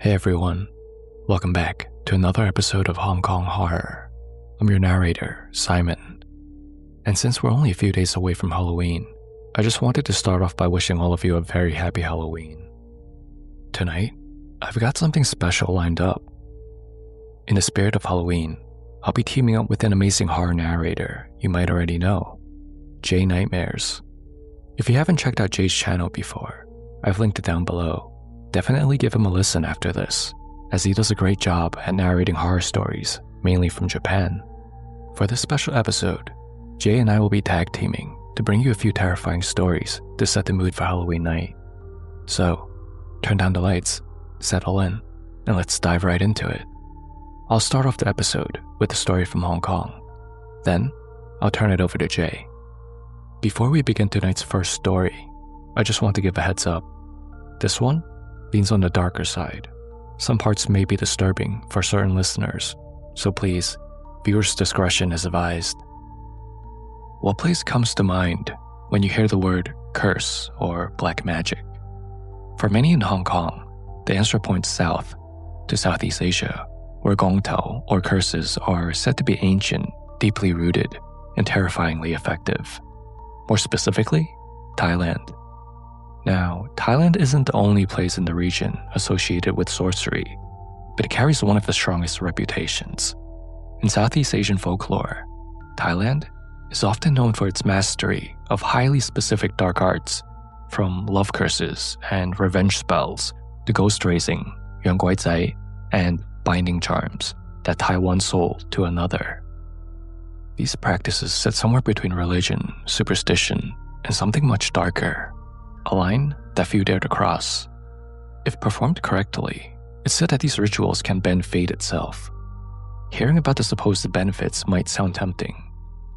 Hey everyone, welcome back to another episode of Hong Kong Horror. I'm your narrator, Simon. And since we're only a few days away from Halloween, I just wanted to start off by wishing all of you a very happy Halloween. Tonight, I've got something special lined up. In the spirit of Halloween, I'll be teaming up with an amazing horror narrator you might already know, Jay Nightmares. If you haven't checked out Jay's channel before, I've linked it down below. Definitely give him a listen after this, as he does a great job at narrating horror stories, mainly from Japan. For this special episode, Jay and I will be tag teaming to bring you a few terrifying stories to set the mood for Halloween night. So, turn down the lights, settle in, and let's dive right into it. I'll start off the episode with a story from Hong Kong. Then, I'll turn it over to Jay. Before we begin tonight's first story, I just want to give a heads up. This one leans on the darker side. Some parts may be disturbing for certain listeners, so please, viewers' discretion is advised. What place comes to mind when you hear the word curse or black magic? For many in Hong Kong, the answer points south to Southeast Asia, where gong tao or curses are said to be ancient, deeply rooted, and terrifyingly effective. More specifically, Thailand. Now, Thailand isn't the only place in the region associated with sorcery, but it carries one of the strongest reputations. In Southeast Asian folklore, Thailand is often known for its mastery of highly specific dark arts, from love curses and revenge spells to ghost raising, yuan guai zai, and binding charms that tie one soul to another. These practices sit somewhere between religion, superstition, and something much darker. A line that few dare to cross. If performed correctly, it's said that these rituals can bend fate itself. Hearing about the supposed benefits might sound tempting,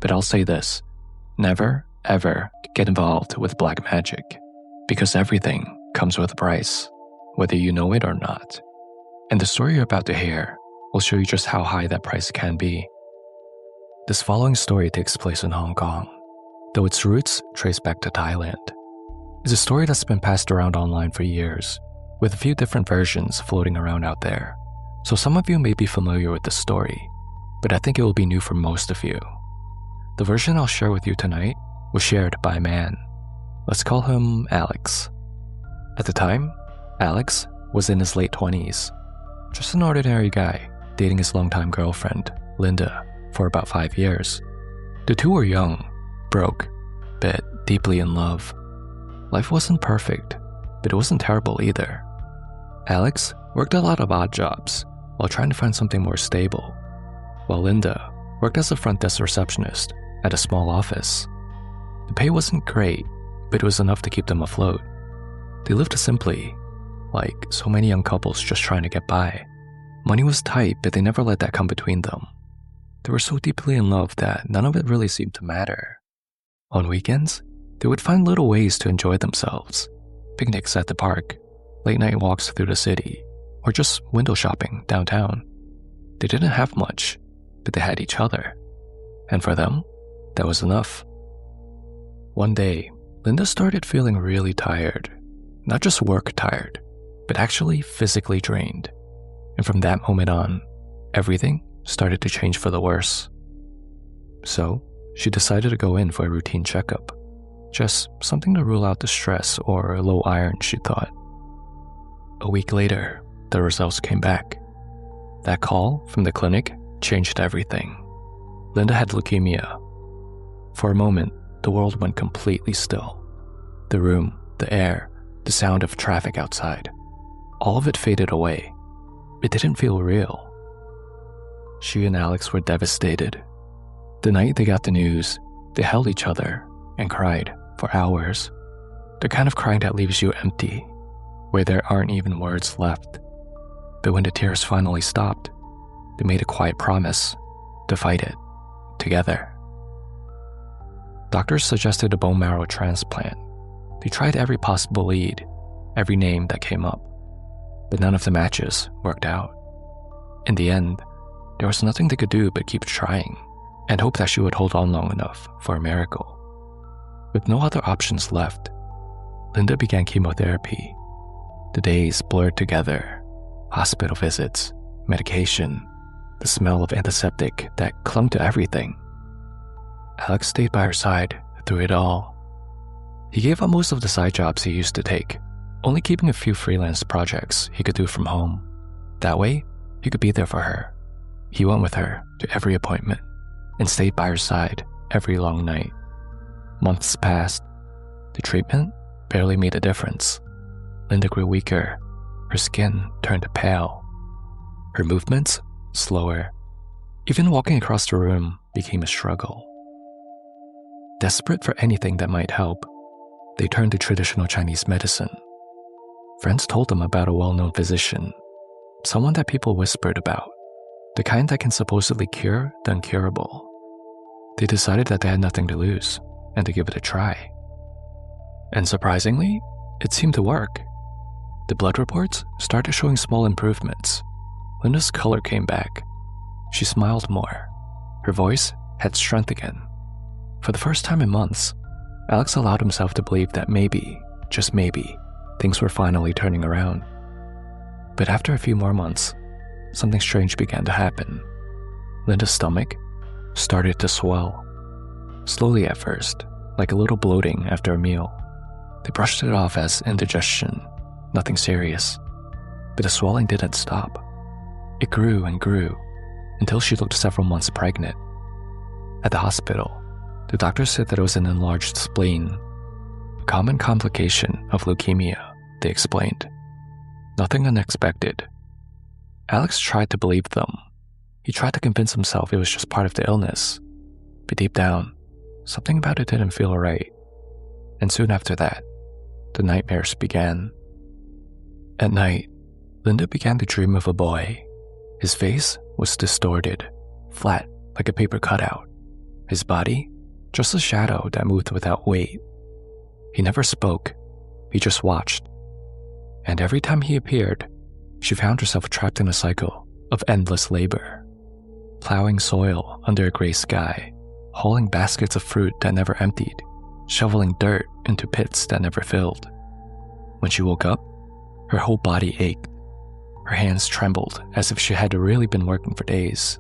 but I'll say this: never, ever get involved with black magic, because everything comes with a price, whether you know it or not. And the story you're about to hear will show you just how high that price can be. This following story takes place in Hong Kong, though its roots trace back to Thailand. It's a story that's been passed around online for years, with a few different versions floating around out there. So some of you may be familiar with the story, but I think it will be new for most of you. The version I'll share with you tonight was shared by a man. Let's call him Alex. At the time, Alex was in his late 20s, just an ordinary guy dating his longtime girlfriend, Linda, for about 5 years. The two were young, broke, but deeply in love. Life wasn't perfect, but it wasn't terrible either. Alex worked a lot of odd jobs while trying to find something more stable, while Linda worked as a front desk receptionist at a small office. The pay wasn't great, but it was enough to keep them afloat. They lived simply, like so many young couples just trying to get by. Money was tight, but they never let that come between them. They were so deeply in love that none of it really seemed to matter. On weekends, they would find little ways to enjoy themselves: picnics at the park, late-night walks through the city, or just window shopping downtown. They didn't have much, but they had each other. And for them, that was enough. One day, Linda started feeling really tired. Not just work tired, but actually physically drained. And from that moment on, everything started to change for the worse. So, she decided to go in for a routine checkup. Just something to rule out the stress or low iron, she thought. A week later, the results came back. That call from the clinic changed everything. Linda had leukemia. For a moment, the world went completely still. The room, the air, the sound of traffic outside, all of it faded away. It didn't feel real. She and Alex were devastated. The night they got the news, they held each other and cried for hours. The kind of crying that leaves you empty, where there aren't even words left. But when the tears finally stopped, they made a quiet promise to fight it together. Doctors suggested a bone marrow transplant. They tried every possible lead, every name that came up, but none of the matches worked out. In the end, there was nothing they could do but keep trying and hope that she would hold on long enough for a miracle. With no other options left, Linda began chemotherapy. The days blurred together. Hospital visits, medication, the smell of antiseptic that clung to everything. Alex stayed by her side through it all. He gave up most of the side jobs he used to take, only keeping a few freelance projects he could do from home. That way, he could be there for her. He went with her to every appointment and stayed by her side every long night. Months passed. The treatment barely made a difference. Linda grew weaker. Her skin turned pale. Her movements slower. Even walking across the room became a struggle. Desperate for anything that might help, they turned to traditional Chinese medicine. Friends told them about a well-known physician, someone that people whispered about, the kind that can supposedly cure the incurable. They decided that they had nothing to lose and to give it a try. And surprisingly, it seemed to work. The blood reports started showing small improvements. Linda's color came back. She smiled more. Her voice had strength again. For the first time in months, Alex allowed himself to believe that maybe, just maybe, things were finally turning around. But after a few more months, something strange began to happen. Linda's stomach started to swell. Slowly at first, like a little bloating after a meal. They brushed it off as indigestion, nothing serious. But the swelling didn't stop. It grew and grew until she looked several months pregnant. At the hospital, the doctor said that it was an enlarged spleen, a common complication of leukemia, they explained. Nothing unexpected. Alex tried to believe them. He tried to convince himself it was just part of the illness. But deep down, something about it didn't feel right. And soon after that, the nightmares began. At night, Linda began to dream of a boy. His face was distorted, flat like a paper cutout. His body, just a shadow that moved without weight. He never spoke, he just watched. And every time he appeared, she found herself trapped in a cycle of endless labor. Plowing soil under a gray sky, hauling baskets of fruit that never emptied, shoveling dirt into pits that never filled. When she woke up, her whole body ached. Her hands trembled as if she had really been working for days.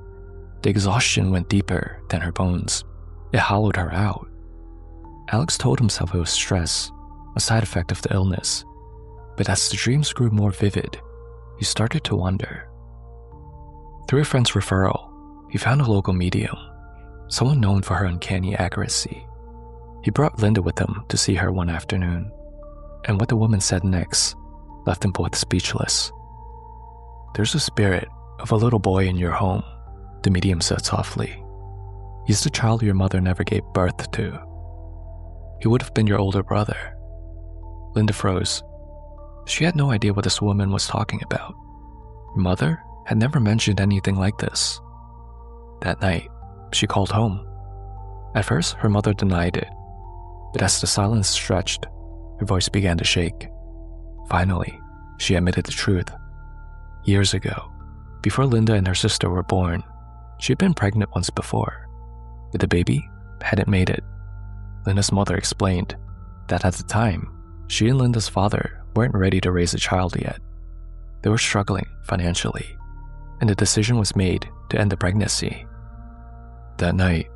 The exhaustion went deeper than her bones. It hollowed her out. Alex told himself it was stress, a side effect of the illness. But as the dreams grew more vivid, he started to wonder. Through a friend's referral, he found a local medium, someone known for her uncanny accuracy. He brought Linda with him to see her one afternoon, and what the woman said next left them both speechless. "There's a spirit of a little boy in your home," the medium said softly. "He's the child your mother never gave birth to. He would have been your older brother." Linda froze. She had no idea what this woman was talking about. Her mother had never mentioned anything like this. That night, she called home. At first, her mother denied it, but as the silence stretched, her voice began to shake. Finally, she admitted the truth. Years ago, before Linda and her sister were born, she had been pregnant once before, but the baby hadn't made it. Linda's mother explained that at the time, she and Linda's father weren't ready to raise a child yet. They were struggling financially, and the decision was made to end the pregnancy. That night,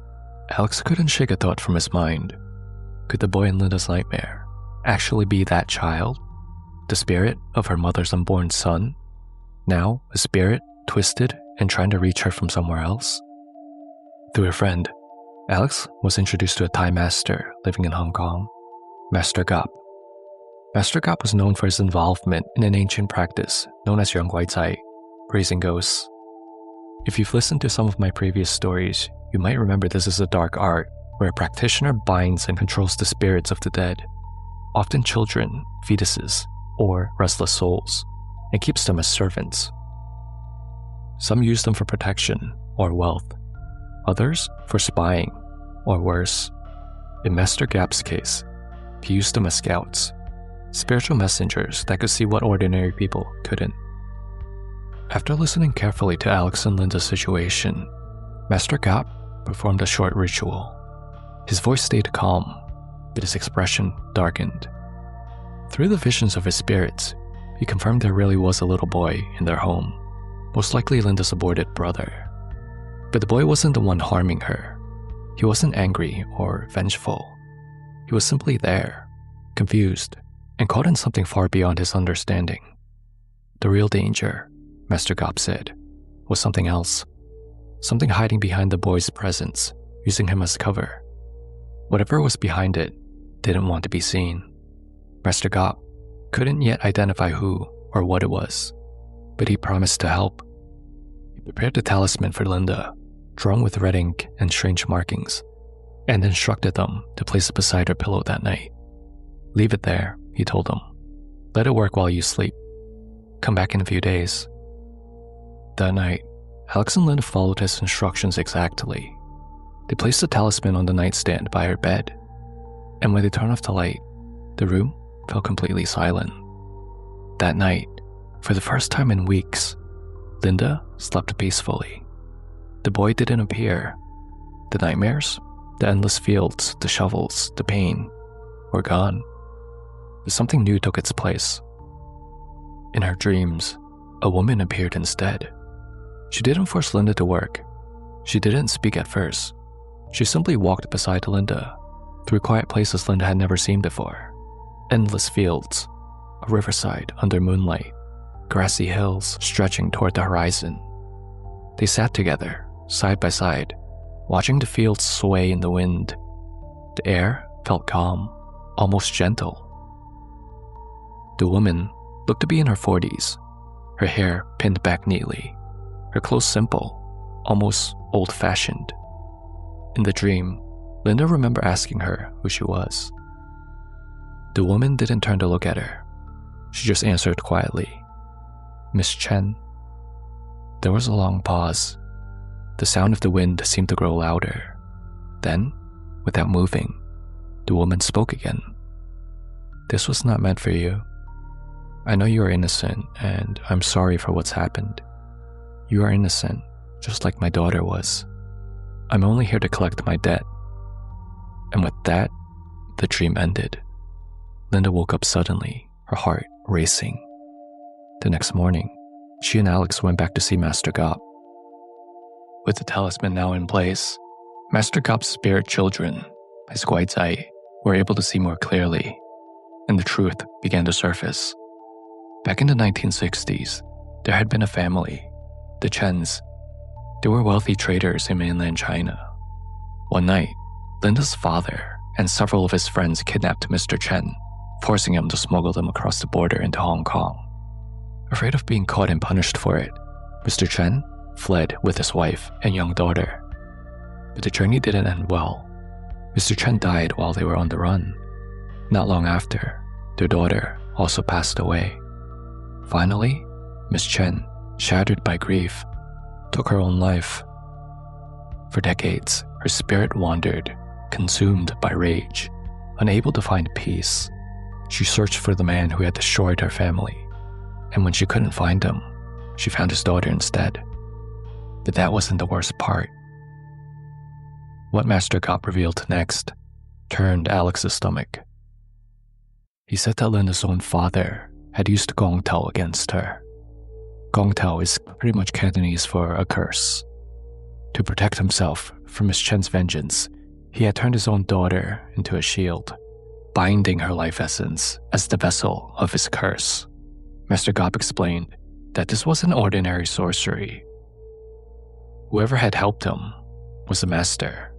Alex couldn't shake a thought from his mind. Could the boy in Linda's nightmare actually be that child? The spirit of her mother's unborn son? Now, a spirit twisted and trying to reach her from somewhere else? Through a friend, Alex was introduced to a Thai master living in Hong Kong, Master Gap. Master Gap was known for his involvement in an ancient practice known as Yang Guai Cai, raising ghosts. If you've listened to some of my previous stories, you might remember this is a dark art where a practitioner binds and controls the spirits of the dead, often children, fetuses, or restless souls, and keeps them as servants. Some use them for protection or wealth, others for spying, or worse. In Master Gap's case, he used them as scouts, spiritual messengers that could see what ordinary people couldn't. After listening carefully to Alex and Linda's situation, Master Gap performed a short ritual. His voice stayed calm, but his expression darkened. Through the visions of his spirits, he confirmed there really was a little boy in their home, most likely Linda's aborted brother. But the boy wasn't the one harming her. He wasn't angry or vengeful. He was simply there, confused, and caught in something far beyond his understanding. The real danger, Master Gop said, was something else. Something hiding behind the boy's presence, using him as cover. Whatever was behind it didn't want to be seen. Master Gop couldn't yet identify who or what it was, but he promised to help. He prepared the talisman for Linda, drawn with red ink and strange markings, and instructed them to place it beside her pillow that night. Leave it there, he told them. Let it work while you sleep. Come back in a few days. That night, Alex and Linda followed his instructions exactly. They placed the talisman on the nightstand by her bed, and when they turned off the light, the room felt completely silent. That night, for the first time in weeks, Linda slept peacefully. The boy didn't appear. The nightmares, the endless fields, the shovels, the pain were gone. But something new took its place. In her dreams, a woman appeared instead. She didn't force Linda to work. She didn't speak at first. She simply walked beside Linda, through quiet places Linda had never seen before. Endless fields, a riverside under moonlight, grassy hills stretching toward the horizon. They sat together, side by side, watching the fields sway in the wind. The air felt calm, almost gentle. The woman looked to be in her 40s, her hair pinned back neatly, her clothes simple, almost old-fashioned. In the dream, Linda remembered asking her who she was. The woman didn't turn to look at her. She just answered quietly, "Miss Chen." There was a long pause. The sound of the wind seemed to grow louder. Then, without moving, the woman spoke again. "This was not meant for you. I know you are innocent, and I'm sorry for what's happened. You are innocent, just like my daughter was. I'm only here to collect my debt." And with that, the dream ended. Linda woke up suddenly, her heart racing. The next morning, she and Alex went back to see Master Gop. With the talisman now in place, Master Gop's spirit children, his Guaizai, were able to see more clearly, and the truth began to surface. Back in the 1960s, there had been a family, the Chens. They were wealthy traders in mainland China. One night, Linda's father and several of his friends kidnapped Mr. Chen, forcing him to smuggle them across the border into Hong Kong. Afraid of being caught and punished for it, Mr. Chen fled with his wife and young daughter. But the journey didn't end well. Mr. Chen died while they were on the run. Not long after, their daughter also passed away. Finally, Miss Chen, shattered by grief, took her own life. For decades, her spirit wandered, consumed by rage, unable to find peace. She searched for the man who had destroyed her family, and when she couldn't find him, she found his daughter instead. But that wasn't the worst part. What Master Gop revealed next turned Alex's stomach. He said that Linda's own father had used Gong Tao against her. Gong Tao is pretty much Cantonese for a curse. To protect himself from Miss Chen's vengeance, he had turned his own daughter into a shield, binding her life essence as the vessel of his curse. Master Gop explained that this wasn't ordinary sorcery. Whoever had helped him was a master,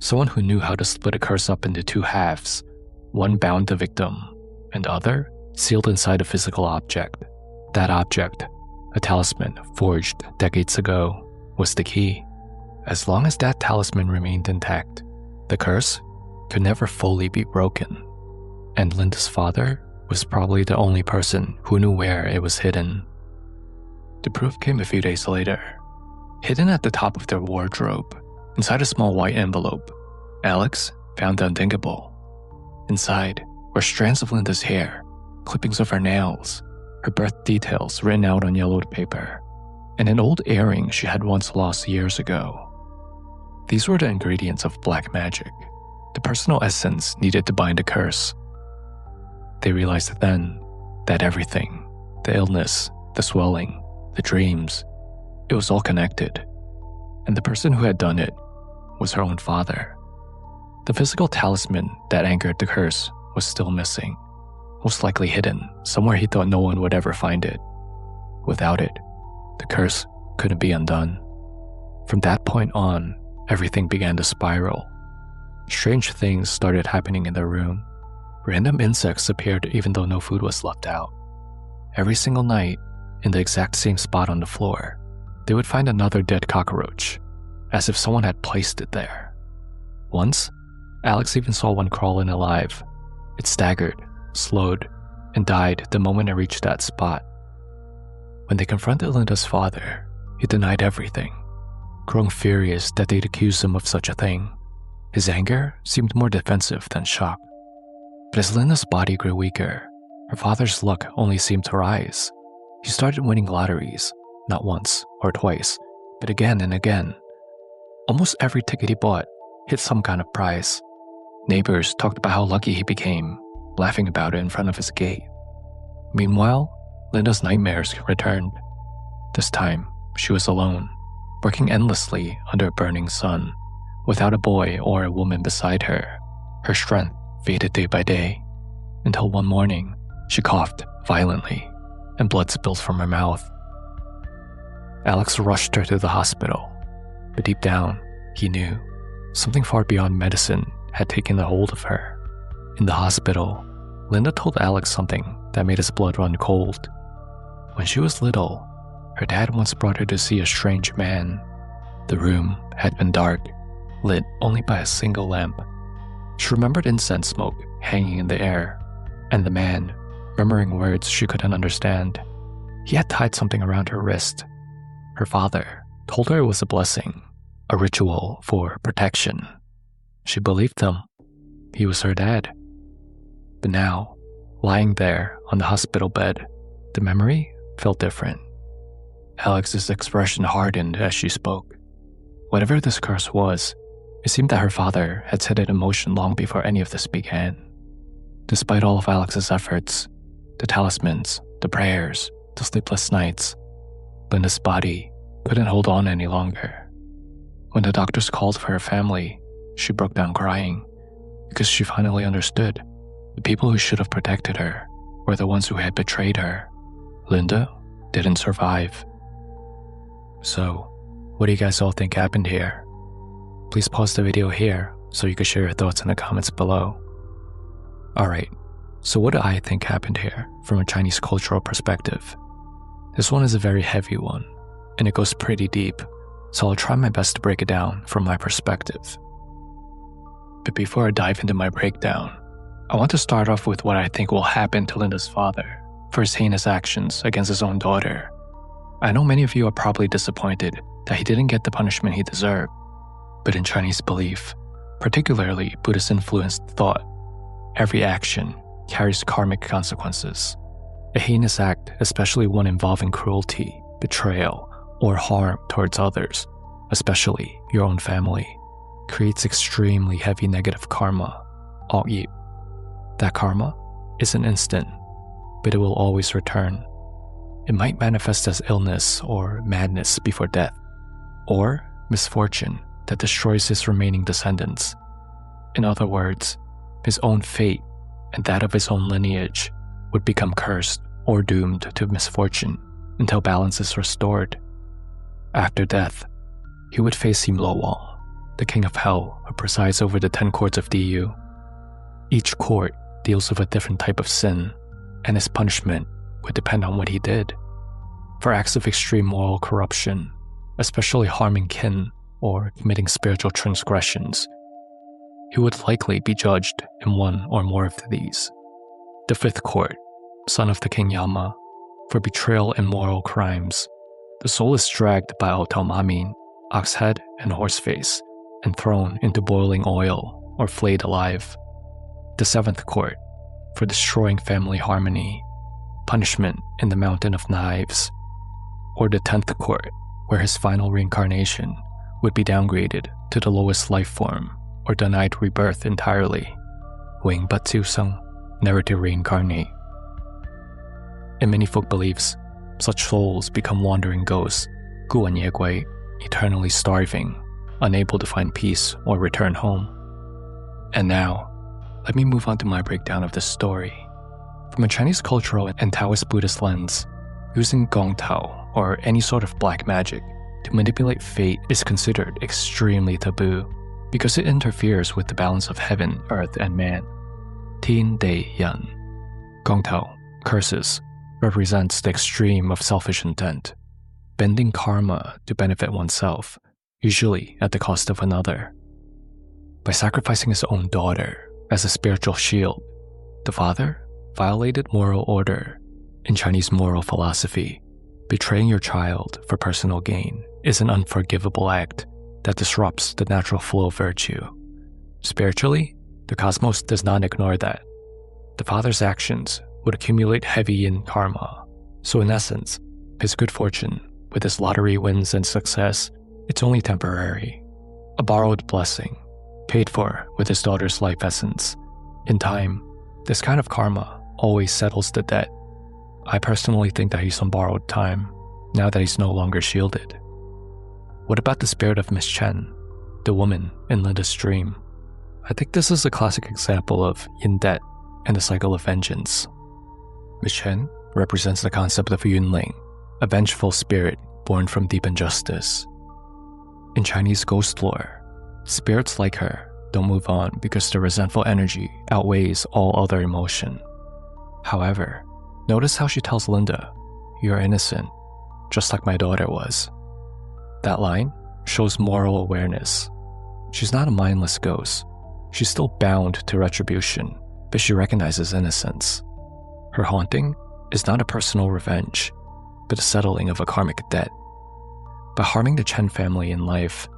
someone who knew how to split a curse up into two halves, one bound the victim, and the other sealed inside a physical object. That object, a talisman forged decades ago, was the key. As long as that talisman remained intact, the curse could never fully be broken, and Linda's father was probably the only person who knew where it was hidden. The proof came a few days later. Hidden at the top of their wardrobe, inside a small white envelope, Alex found the unthinkable. Inside were strands of Linda's hair, clippings of her nails, her birth details written out on yellowed paper, and an old earring she had once lost years ago. These were the ingredients of black magic, the personal essence needed to bind a curse. They realized then that everything The illness, the swelling, the dreams, it was all connected. And the person who had done it was her own father. The physical talisman that anchored the curse was still missing, most likely hidden somewhere he thought no one would ever find it. Without it, the curse couldn't be undone. From that point on, everything began to spiral. Strange things started happening in the room. Random insects appeared even though no food was left out. Every single night, in the exact same spot on the floor, they would find another dead cockroach, as if someone had placed it there. Once, Alex even saw one crawl in alive. It staggered, slowed, and died the moment it reached that spot. When they confronted Linda's father, he denied everything, growing furious that they'd accused him of such a thing. His anger seemed more defensive than shock. But as Linda's body grew weaker, her father's luck only seemed to rise. He started winning lotteries, not once or twice, but again and again. Almost every ticket he bought hit some kind of prize. Neighbors talked about how lucky he became, laughing about it in front of his gate. Meanwhile, Linda's nightmares returned. This time, she was alone, working endlessly under a burning sun, without a boy or a woman beside her. Her strength faded day by day, until one morning, she coughed violently, and blood spilled from her mouth. Alex rushed her to the hospital, but deep down, he knew something far beyond medicine had taken a hold of her. In the hospital, Linda told Alex something that made his blood run cold. When she was little, her dad once brought her to see a strange man. The room had been dark, lit only by a single lamp. She remembered incense smoke hanging in the air, and the man, murmuring words she couldn't understand. He had tied something around her wrist. Her father told her it was a blessing, a ritual for protection. She believed him. He was her dad. But now, lying there on the hospital bed, the memory felt different. Alex's expression hardened as she spoke. Whatever this curse was, it seemed that her father had set it in motion long before any of this began. Despite all of Alex's efforts, the talismans, the prayers, the sleepless nights, Linda's body couldn't hold on any longer. When the doctors called for her family, she broke down crying because she finally understood the people who should have protected her were the ones who had betrayed her. Linda didn't survive. So, what do you guys all think happened here? Please pause the video here so you can share your thoughts in the comments below. Alright, so what do I think happened here from a Chinese cultural perspective? This one is a very heavy one, and it goes pretty deep, so I'll try my best to break it down from my perspective. But before I dive into my breakdown, I want to start off with what I think will happen to Linda's father for his heinous actions against his own daughter. I know many of you are probably disappointed that he didn't get the punishment he deserved, but in Chinese belief, particularly Buddhist-influenced thought, every action carries karmic consequences. A heinous act, especially one involving cruelty, betrayal, or harm towards others, especially your own family, creates extremely heavy negative karma, all-yip. That karma isn't instant, but it will always return. It might manifest as illness or madness before death, or misfortune that destroys his remaining descendants. In other words, his own fate and that of his own lineage would become cursed or doomed to misfortune until balance is restored. After death, he would face Himlowal, the king of hell who presides over the 10 courts of Diyu. Each court deals with a different type of sin, and his punishment would depend on what he did. For acts of extreme moral corruption, especially harming kin or committing spiritual transgressions, he would likely be judged in one or more of these. The 5th court, son of the king Yama, for betrayal and moral crimes. The soul is dragged by Otomamin, ox head and horse face, and thrown into boiling oil or flayed alive. The 7th court, for destroying family harmony, punishment in the mountain of knives. Or the 10th court, where his final reincarnation would be downgraded to the lowest life form or denied rebirth entirely. Wing Batsu Sung, never to reincarnate. In many folk beliefs, such souls become wandering ghosts, 孤魂野鬼, eternally starving, unable to find peace or return home. And now, let me move on to my breakdown of this story. From a Chinese cultural and Taoist Buddhist lens, using gong tao, or any sort of black magic, to manipulate fate is considered extremely taboo because it interferes with the balance of heaven, earth, and man. Tin Dei Yan. Gong tao, curses, represents the extreme of selfish intent, bending karma to benefit oneself, usually at the cost of another. By sacrificing his own daughter as a spiritual shield, the father violated moral order. In Chinese moral philosophy, betraying your child for personal gain is an unforgivable act that disrupts the natural flow of virtue. Spiritually, the cosmos does not ignore that. The father's actions would accumulate heavy in karma, so in essence, his good fortune, with his lottery wins and success, it's only temporary. A borrowed blessing, paid for with his daughter's life essence. In time, this kind of karma always settles the debt. I personally think that he's on borrowed time, now that he's no longer shielded. What about the spirit of Miss Chen, the woman in Linda's dream? I think this is a classic example of yin debt and the cycle of vengeance. Miss Chen represents the concept of Yunling, a vengeful spirit born from deep injustice. In Chinese ghost lore, spirits like her don't move on because the resentful energy outweighs all other emotion. However, notice how she tells Linda, "You're innocent, just like my daughter was." That line shows moral awareness. She's not a mindless ghost. She's still bound to retribution, but she recognizes innocence. Her haunting is not a personal revenge, but a settling of a karmic debt. By harming the Chen family in life,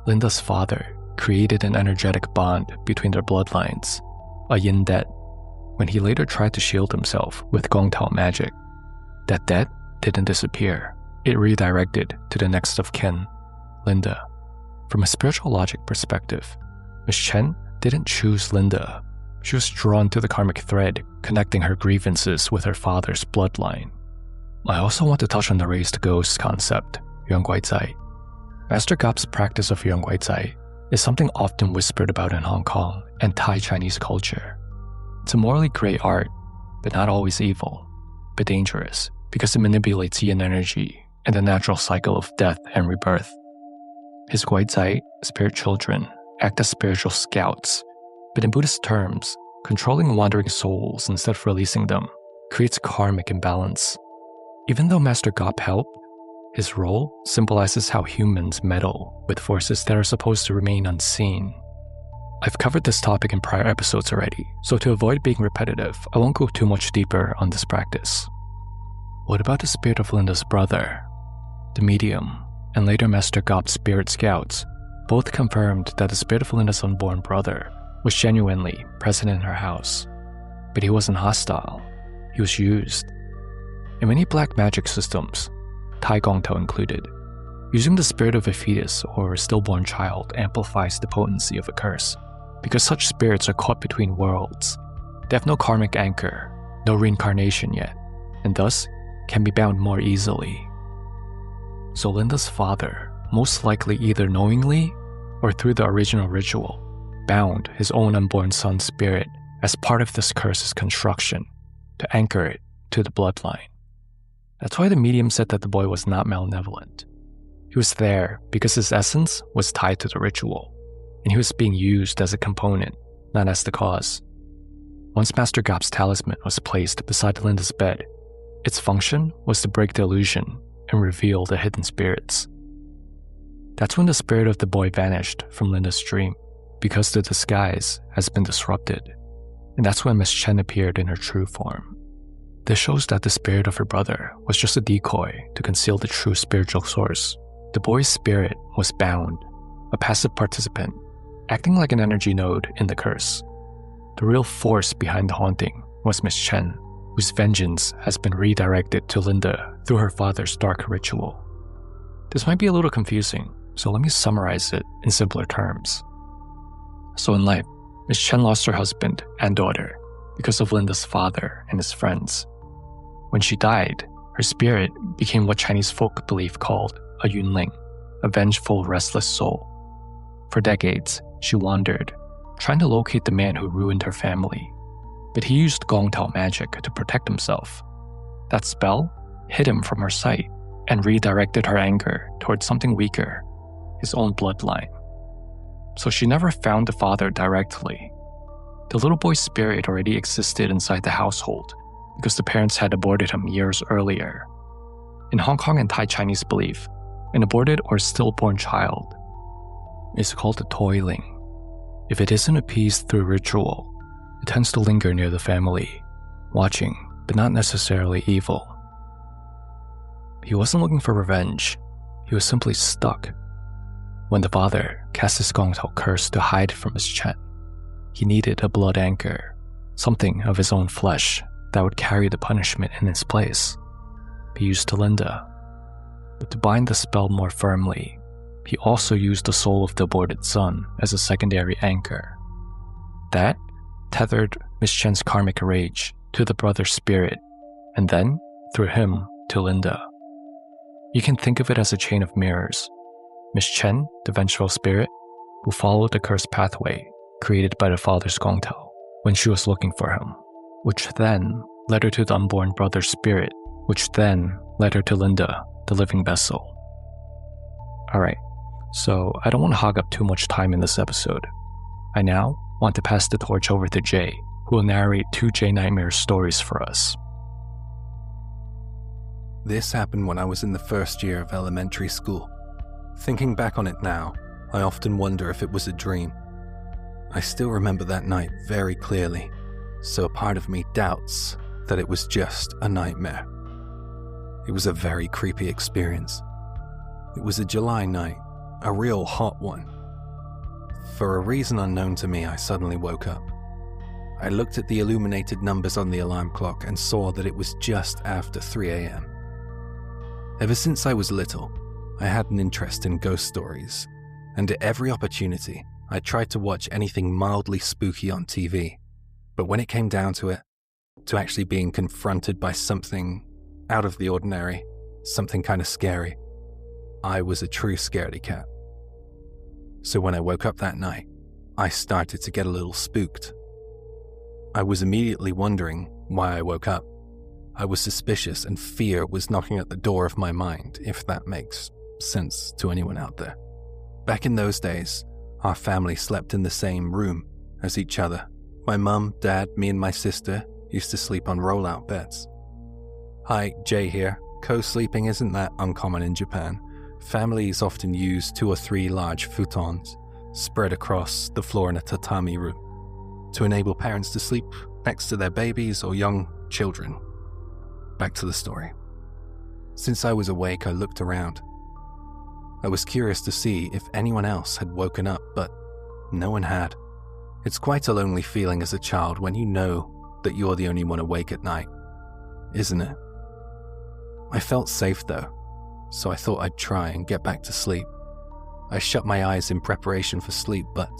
Linda's father created an energetic bond between their bloodlines, a yin debt. When he later tried to shield himself with Gong Tao magic, that debt didn't disappear. It redirected to the next of kin, Linda. From a spiritual logic perspective, Miss Chen didn't choose Linda. She was drawn to the karmic thread connecting her grievances with her father's bloodline. I also want to touch on the raised ghost concept, 冤鬼仔. Master Gop's practice of 冤鬼仔 is something often whispered about in Hong Kong and Thai Chinese culture. It's a morally gray art, but not always evil, but dangerous because it manipulates yin energy and the natural cycle of death and rebirth. His guizai, spirit children, act as spiritual scouts, but in Buddhist terms, controlling wandering souls instead of releasing them creates karmic imbalance. Even though Master Gop helped, his role symbolizes how humans meddle with forces that are supposed to remain unseen. I've covered this topic in prior episodes already, so to avoid being repetitive, I won't go too much deeper on this practice. What about the spirit of Linda's brother? The medium, and later Master Gop's spirit scouts, both confirmed that the spirit of Linda's unborn brother was genuinely present in her house. But he wasn't hostile, he was used. In many black magic systems, Tai Gong Tao included, using the spirit of a fetus or a stillborn child amplifies the potency of a curse, because such spirits are caught between worlds. They have no karmic anchor, no reincarnation yet, and thus can be bound more easily. So Linda's father, most likely either knowingly or through the original ritual, bound his own unborn son's spirit as part of this curse's construction to anchor it to the bloodline. That's why the medium said that the boy was not malevolent. He was there because his essence was tied to the ritual, and he was being used as a component, not as the cause. Once Master Gop's talisman was placed beside Linda's bed, its function was to break the illusion and reveal the hidden spirits. That's when the spirit of the boy vanished from Linda's dream, because the disguise has been disrupted, and that's when Miss Chen appeared in her true form. This shows that the spirit of her brother was just a decoy to conceal the true spiritual source. The boy's spirit was bound, a passive participant, acting like an energy node in the curse. The real force behind the haunting was Miss Chen, whose vengeance has been redirected to Linda through her father's dark ritual. This might be a little confusing, so let me summarize it in simpler terms. So in life, Miss Chen lost her husband and daughter because of Linda's father and his friends. When she died, her spirit became what Chinese folk belief called a yunling, a vengeful, restless soul. For decades, she wandered, trying to locate the man who ruined her family. But he used Gongtao magic to protect himself. That spell hid him from her sight and redirected her anger towards something weaker, his own bloodline. So she never found the father directly. The little boy's spirit already existed inside the household because the parents had aborted him years earlier. In Hong Kong and Thai Chinese belief, an aborted or stillborn child is called a toiling. If it isn't appeased through ritual, it tends to linger near the family, watching but not necessarily evil. He wasn't looking for revenge, he was simply stuck. When the father cast his Gongtao curse to hide from Miss Chen, he needed a blood anchor, something of his own flesh that would carry the punishment in its place. He used Linda, but to bind the spell more firmly, he also used the soul of the aborted son as a secondary anchor. That tethered Miss Chen's karmic rage to the brother's spirit, and then, through him, to Linda. You can think of it as a chain of mirrors. Miss Chen, the vengeful spirit, who followed the cursed pathway created by the father's Gongtao when she was looking for him, which then led her to the unborn brother's spirit, which then led her to Linda, the living vessel. Alright, so I don't want to hog up too much time in this episode. I now want to pass the torch over to Jay, who will narrate 2 Jay Nightmare stories for us. This happened when I was in the first year of elementary school. Thinking back on it now, I often wonder if it was a dream. I still remember that night very clearly, so a part of me doubts that it was just a nightmare. It was a very creepy experience. It was a July night, a real hot one. For a reason unknown to me, I suddenly woke up. I looked at the illuminated numbers on the alarm clock and saw that it was just after 3 a.m. Ever since I was little, I had an interest in ghost stories, and at every opportunity, I tried to watch anything mildly spooky on TV. But when it came down to it, to actually being confronted by something out of the ordinary, something kind of scary, I was a true scaredy cat. So when I woke up that night, I started to get a little spooked. I was immediately wondering why I woke up. I was suspicious and fear was knocking at the door of my mind, if that makes sense to anyone out there. Back in those days, our family slept in the same room as each other. My mum, dad, me and my sister used to sleep on roll-out beds. Hi, Jay here. Co-sleeping isn't that uncommon in Japan. Families often use 2 or 3 large futons spread across the floor in a tatami room to enable parents to sleep next to their babies or young children. Back to the story. Since I was awake, I looked around. I was curious to see if anyone else had woken up, but no one had. It's quite a lonely feeling as a child when you know that you're the only one awake at night, isn't it? I felt safe though, so I thought I'd try and get back to sleep. I shut my eyes in preparation for sleep, but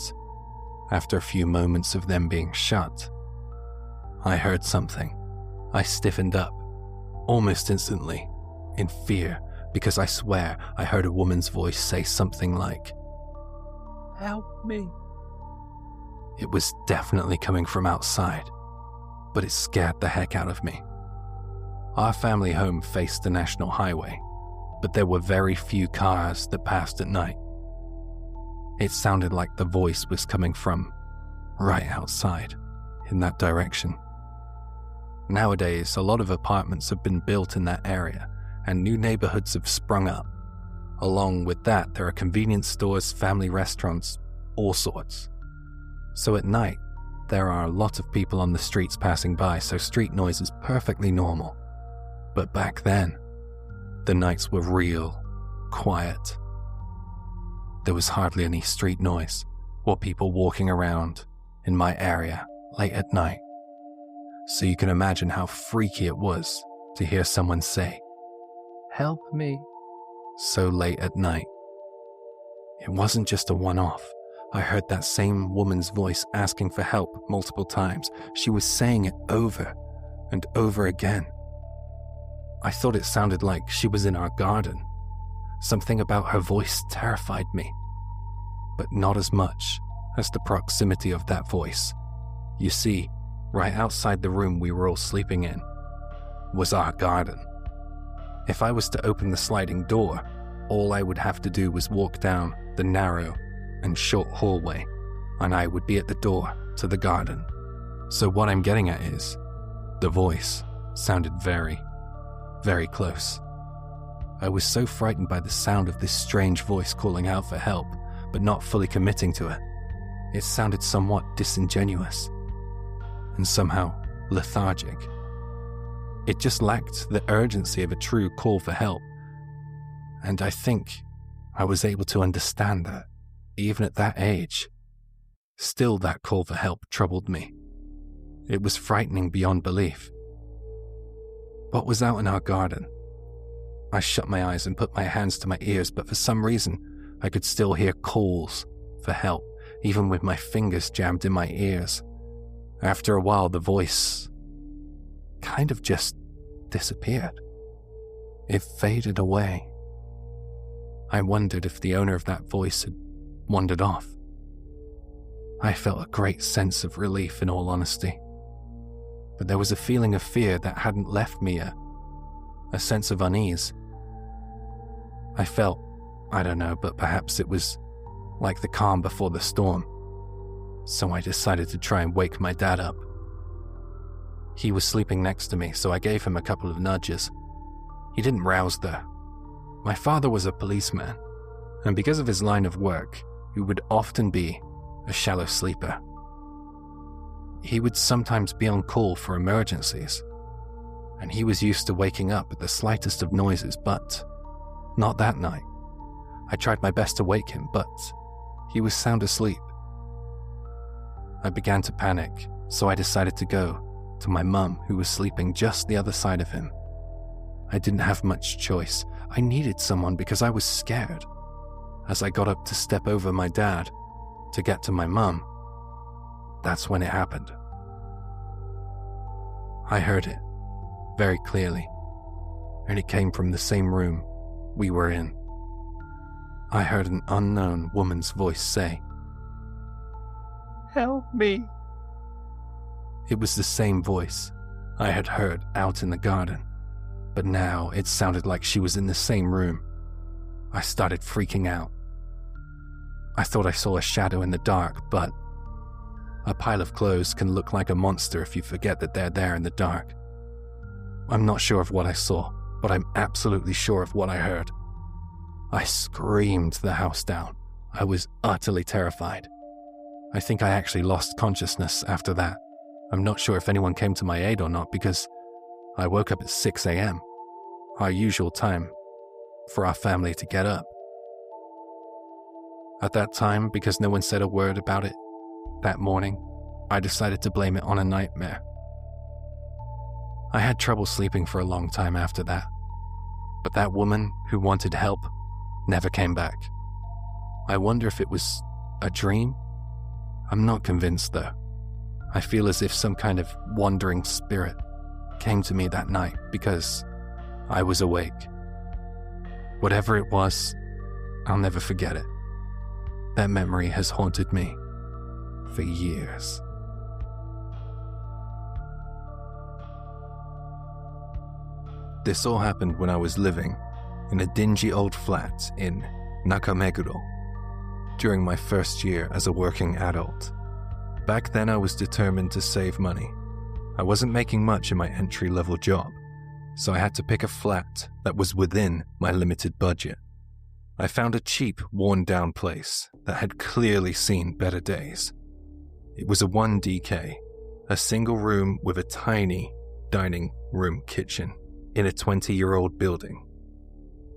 after a few moments of them being shut, I heard something. I stiffened up, almost instantly, in fear, because I swear I heard a woman's voice say something like, "Help me." It was definitely coming from outside, but it scared the heck out of me. Our family home faced the national highway, but there were very few cars that passed at night. It sounded like the voice was coming from right outside, in that direction. Nowadays, a lot of apartments have been built in that area, and new neighborhoods have sprung up. Along with that, there are convenience stores, family restaurants, all sorts. So at night, there are a lot of people on the streets passing by, so street noise is perfectly normal. But back then, the nights were real quiet. There was hardly any street noise or people walking around in my area late at night. So you can imagine how freaky it was to hear someone say, "Help me," so late at night. It wasn't just a one-off. I heard that same woman's voice asking for help multiple times. She was saying it over and over again. I thought it sounded like she was in our garden. Something about her voice terrified me, but not as much as the proximity of that voice. You see, right outside the room we were all sleeping in was our garden. If I was to open the sliding door, all I would have to do was walk down the narrow and short hallway, and I would be at the door to the garden. So what I'm getting at is, the voice sounded very, very close. I was so frightened by the sound of this strange voice calling out for help, but not fully committing to it. It sounded somewhat disingenuous and somehow lethargic. It just lacked the urgency of a true call for help. And I think I was able to understand that, even at that age. Still, that call for help troubled me. It was frightening beyond belief. What was out in our garden? I shut my eyes and put my hands to my ears, but for some reason, I could still hear calls for help, even with my fingers jammed in my ears. After a while, the voice kind of just disappeared. It faded away. I wondered if the owner of that voice had wandered off. I felt a great sense of relief, in all honesty. But there was a feeling of fear that hadn't left me yet, a sense of unease. I felt, I don't know, but perhaps it was like the calm before the storm. So I decided to try and wake my dad up. He was sleeping next to me, so I gave him a couple of nudges. He didn't rouse though. My father was a policeman, and because of his line of work, he would often be a shallow sleeper. He would sometimes be on call for emergencies, and he was used to waking up at the slightest of noises, but not that night. I tried my best to wake him, but he was sound asleep. I began to panic, so I decided to go to my mum, who was sleeping just the other side of him. I didn't have much choice. I needed someone because I was scared. As I got up to step over my dad to get to my mum, that's when it happened. I heard it very clearly, and it came from the same room we were in. I heard an unknown woman's voice say, "Help me." It was the same voice I had heard out in the garden, but now it sounded like she was in the same room. I started freaking out. I thought I saw a shadow in the dark, but a pile of clothes can look like a monster if you forget that they're there in the dark. I'm not sure of what I saw, but I'm absolutely sure of what I heard. I screamed the house down. I was utterly terrified. I think I actually lost consciousness after that. I'm not sure if anyone came to my aid or not because I woke up at 6 a.m., our usual time for our family to get up. At that time, because no one said a word about it that morning, I decided to blame it on a nightmare. I had trouble sleeping for a long time after that, but that woman who wanted help never came back. I wonder if it was a dream? I'm not convinced though. I feel as if some kind of wandering spirit came to me that night because I was awake. Whatever it was, I'll never forget it. That memory has haunted me for years. This all happened when I was living in a dingy old flat in Nakameguro during my first year as a working adult. Back then I was determined to save money. I wasn't making much in my entry-level job, so I had to pick a flat that was within my limited budget. I found a cheap, worn-down place that had clearly seen better days. It was a 1DK, a single room with a tiny dining room kitchen in a 20-year-old building.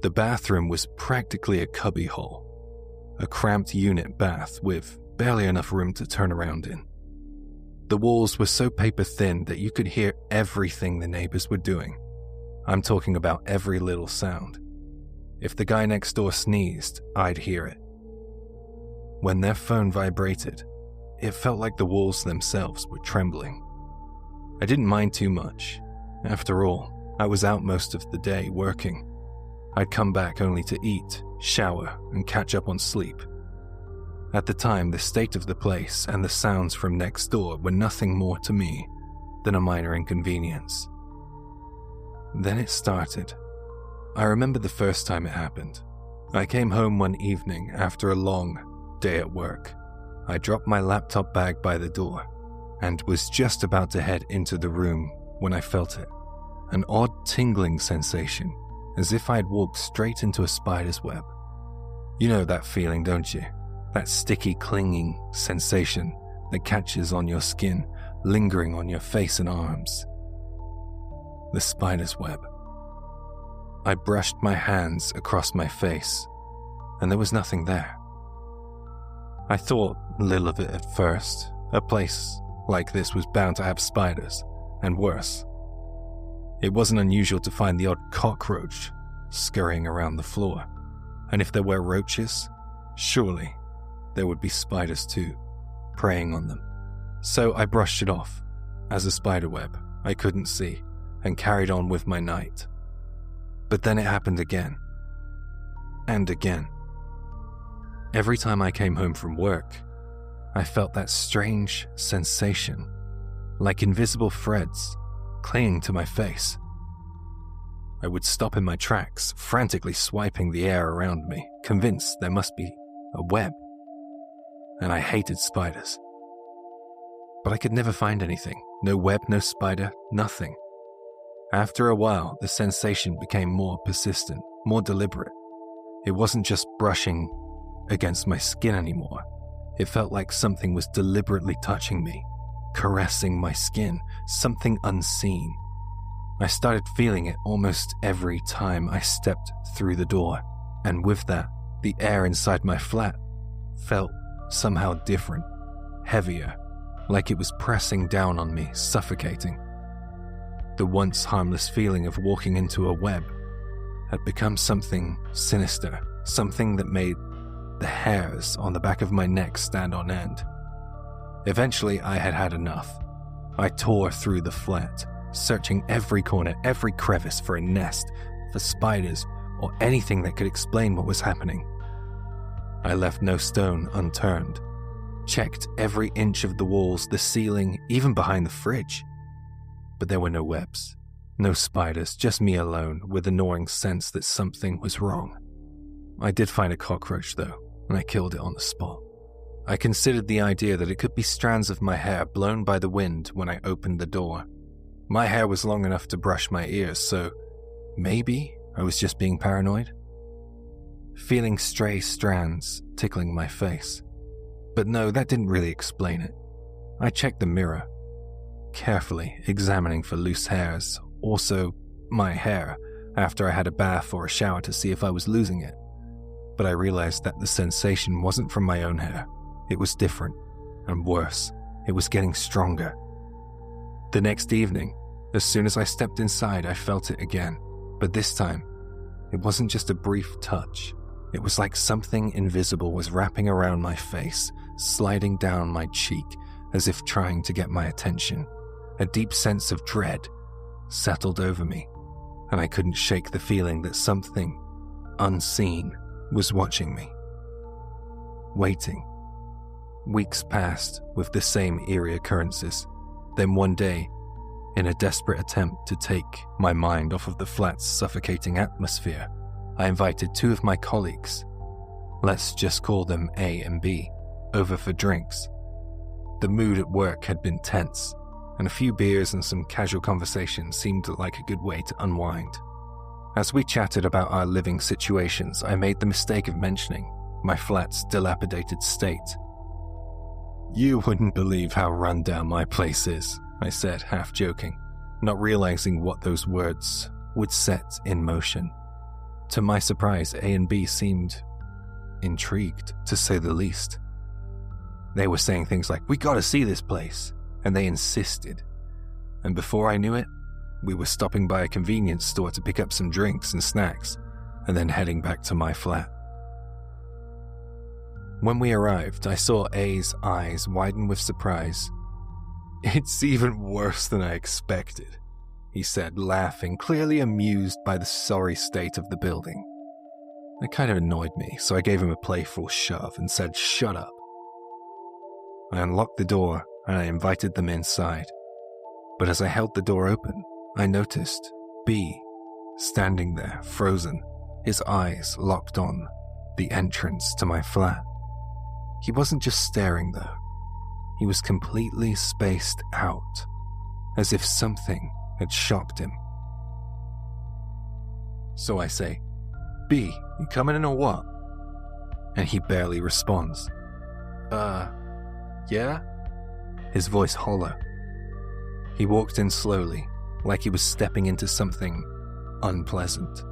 The bathroom was practically a cubbyhole, a cramped unit bath with barely enough room to turn around in. The walls were so paper-thin that you could hear everything the neighbors were doing. I'm talking about every little sound. If the guy next door sneezed, I'd hear it. When their phone vibrated, it felt like the walls themselves were trembling. I didn't mind too much. After all, I was out most of the day working. I'd come back only to eat, shower, and catch up on sleep. At the time, the state of the place and the sounds from next door were nothing more to me than a minor inconvenience. Then it started. I remember the first time it happened. I came home one evening after a long day at work. I dropped my laptop bag by the door and was just about to head into the room when I felt it. An odd tingling sensation, as if I'd walked straight into a spider's web. You know that feeling, don't you? That sticky, clinging sensation that catches on your skin, lingering on your face and arms. The spider's web. I brushed my hands across my face, and there was nothing there. I thought little of it at first. A place like this was bound to have spiders, and worse. It wasn't unusual to find the odd cockroach scurrying around the floor, and if there were roaches, surely there would be spiders too, preying on them. So I brushed it off as a spiderweb I couldn't see and carried on with my night. But then it happened again, and again. Every time I came home from work, I felt that strange sensation, like invisible threads clinging to my face. I would stop in my tracks, frantically swiping the air around me, convinced there must be a web. And I hated spiders. But I could never find anything. No web, no spider, nothing. After a while, the sensation became more persistent, more deliberate. It wasn't just brushing against my skin anymore. It felt like something was deliberately touching me, caressing my skin, something unseen. I started feeling it almost every time I stepped through the door, and with that, the air inside my flat felt somehow different, heavier, like it was pressing down on me, suffocating. The once harmless feeling of walking into a web had become something sinister, something that made the hairs on the back of my neck stand on end. Eventually, I had had enough. I tore through the flat, searching every corner, every crevice for a nest, for spiders, or anything that could explain what was happening. I left no stone unturned, checked every inch of the walls, the ceiling, even behind the fridge. But there were no webs, no spiders, just me alone with a gnawing sense that something was wrong. I did find a cockroach though, and I killed it on the spot. I considered the idea that it could be strands of my hair blown by the wind when I opened the door. My hair was long enough to brush my ears, so maybe I was just being paranoid. Feeling stray strands tickling my face. But no, that didn't really explain it. I checked the mirror, carefully examining for loose hairs, also my hair, after I had a bath or a shower to see if I was losing it. But I realized that the sensation wasn't from my own hair. It was different, and worse, it was getting stronger. The next evening, as soon as I stepped inside, I felt it again. But this time, it wasn't just a brief touch. It was like something invisible was wrapping around my face, sliding down my cheek, as if trying to get my attention. A deep sense of dread settled over me, and I couldn't shake the feeling that something unseen was watching me. Waiting. Weeks passed with the same eerie occurrences. Then one day, in a desperate attempt to take my mind off of the flat's suffocating atmosphere, I invited two of my colleagues, let's just call them A and B, over for drinks. The mood at work had been tense, and a few beers and some casual conversation seemed like a good way to unwind. As we chatted about our living situations, I made the mistake of mentioning my flat's dilapidated state. "You wouldn't believe how run down my place is," I said, half joking, not realizing what those words would set in motion. To my surprise, A and B seemed intrigued, to say the least. They were saying things like, "We gotta see this place," and they insisted. And before I knew it, we were stopping by a convenience store to pick up some drinks and snacks, and then heading back to my flat. When we arrived, I saw A's eyes widen with surprise. "It's even worse than I expected," he said, laughing, clearly amused by the sorry state of the building. It kind of annoyed me, so I gave him a playful shove and said, "Shut up." I unlocked the door and I invited them inside. But as I held the door open, I noticed B standing there, frozen, his eyes locked on the entrance to my flat. He wasn't just staring though. He was completely spaced out, as if something had shocked him. So I say, "B, you coming in or what?" And he barely responds. Yeah? His voice hollow. He walked in slowly, like he was stepping into something unpleasant.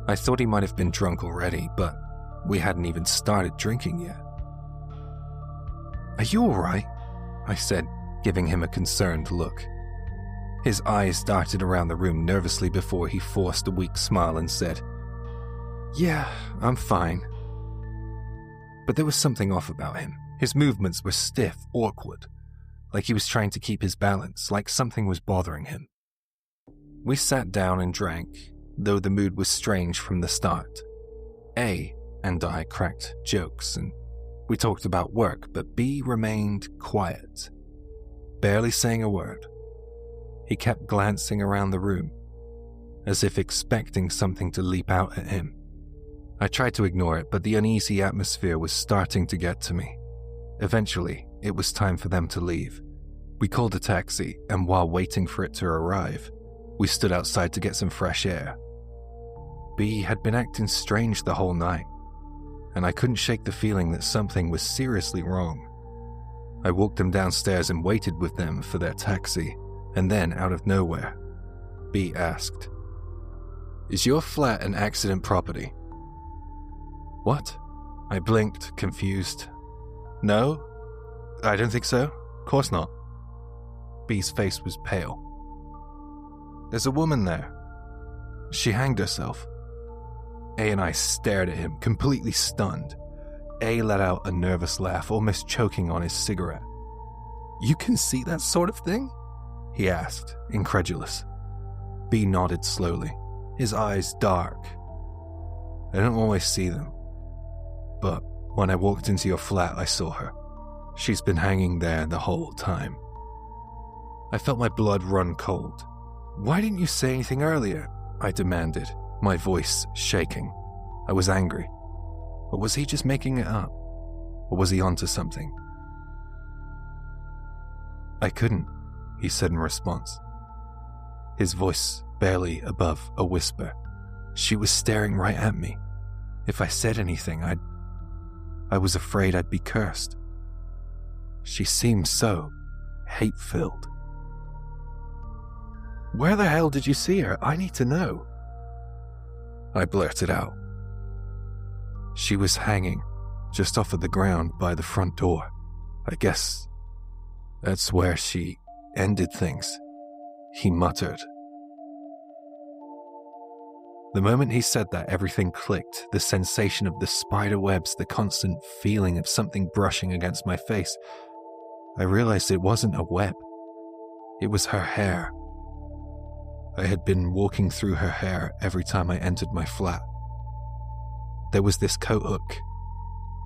I thought he might have been drunk already, but we hadn't even started drinking yet. "Are you alright?" I said, giving him a concerned look. His eyes darted around the room nervously before he forced a weak smile and said, "Yeah, I'm fine." But there was something off about him. His movements were stiff, awkward, like he was trying to keep his balance, like something was bothering him. We sat down and drank, though the mood was strange from the start. A and I cracked jokes, and we talked about work, but B remained quiet, barely saying a word. He kept glancing around the room, as if expecting something to leap out at him. I tried to ignore it, but the uneasy atmosphere was starting to get to me. Eventually, it was time for them to leave. We called a taxi, and while waiting for it to arrive, we stood outside to get some fresh air. B had been acting strange the whole night, and I couldn't shake the feeling that something was seriously wrong. I walked them downstairs and waited with them for their taxi, and then, out of nowhere, B asked, "Is your flat an accident property?" "What?" I blinked, confused. "No, I don't think so. Of course not." B's face was pale. "There's a woman there. She hanged herself." A and I stared at him, completely stunned. A let out a nervous laugh, almost choking on his cigarette. "You can see that sort of thing?" he asked, incredulous. B nodded slowly, his eyes dark. "I don't always see them, but when I walked into your flat, I saw her. She's been hanging there the whole time." I felt my blood run cold. "Why didn't you say anything earlier?" I demanded, my voice shaking. I was angry. But was he just making it up? Or was he onto something? "I couldn't," he said in response, his voice barely above a whisper. "She was staring right at me. If I said anything, I was afraid I'd be cursed. She seemed so hate-filled." "Where the hell did you see her? I need to know." I blurted out. "She was hanging just off of the ground by the front door. I guess that's where she ended things," he muttered. The moment he said that, everything clicked. The sensation of the spider webs, the constant feeling of something brushing against my face. I realized it wasn't a web. It was her hair. I had been walking through her hair every time I entered my flat. There was this coat hook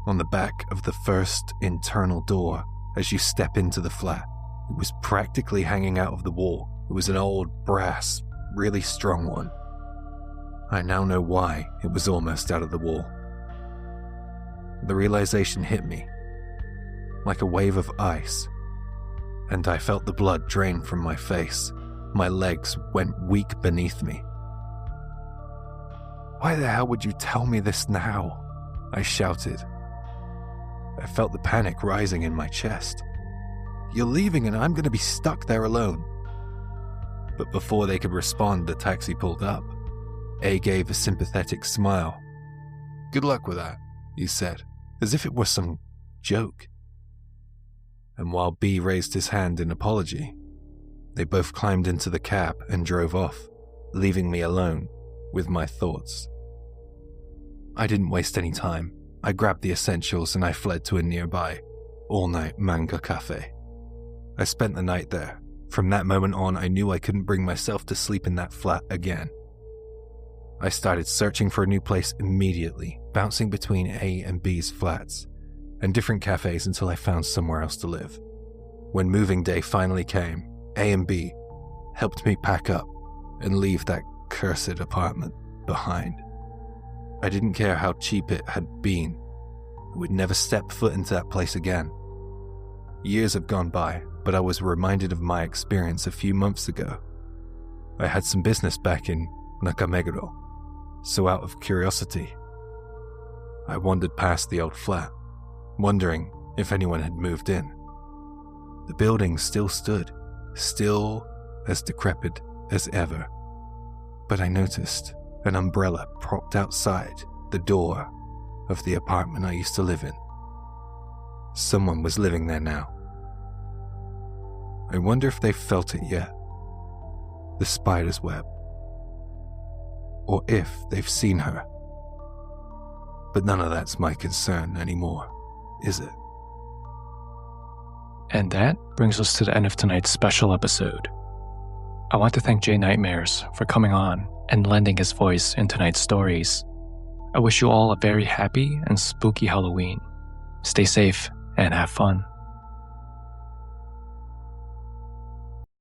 on the back of the first internal door as you step into the flat. It was practically hanging out of the wall. It was an old brass, really strong one. I now know why it was almost out of the wall. The realization hit me like a wave of ice, and I felt the blood drain from my face. My legs went weak beneath me. "Why the hell would you tell me this now?" I shouted. I felt the panic rising in my chest. "You're leaving and I'm going to be stuck there alone." But before they could respond, the taxi pulled up. A gave a sympathetic smile. "Good luck with that," he said, as if it were some joke. And while B raised his hand in apology, they both climbed into the cab and drove off, leaving me alone with my thoughts. I didn't waste any time. I grabbed the essentials and I fled to a nearby all-night manga cafe. I spent the night there, From that moment on, I knew I couldn't bring myself to sleep in that flat again. I started searching for a new place immediately, bouncing between A and B's flats, and different cafes until I found somewhere else to live. When moving day finally came, A and B helped me pack up and leave that cursed apartment behind. I didn't care how cheap it had been. I would never step foot into that place again. Years have gone by, but I was reminded of my experience a few months ago. I had some business back in Nakameguro, so out of curiosity, I wandered past the old flat, wondering if anyone had moved in. The building still stood, still as decrepit as ever, but I noticed an umbrella propped outside the door of the apartment I used to live in. Someone was living there now. I wonder if they've felt it yet, the spider's web, or if they've seen her. But none of that's my concern anymore, is it? And that brings us to the end of tonight's special episode. I want to thank Jay Nightmares for coming on and lending his voice in tonight's stories. I wish you all a very happy and spooky Halloween. Stay safe and have fun.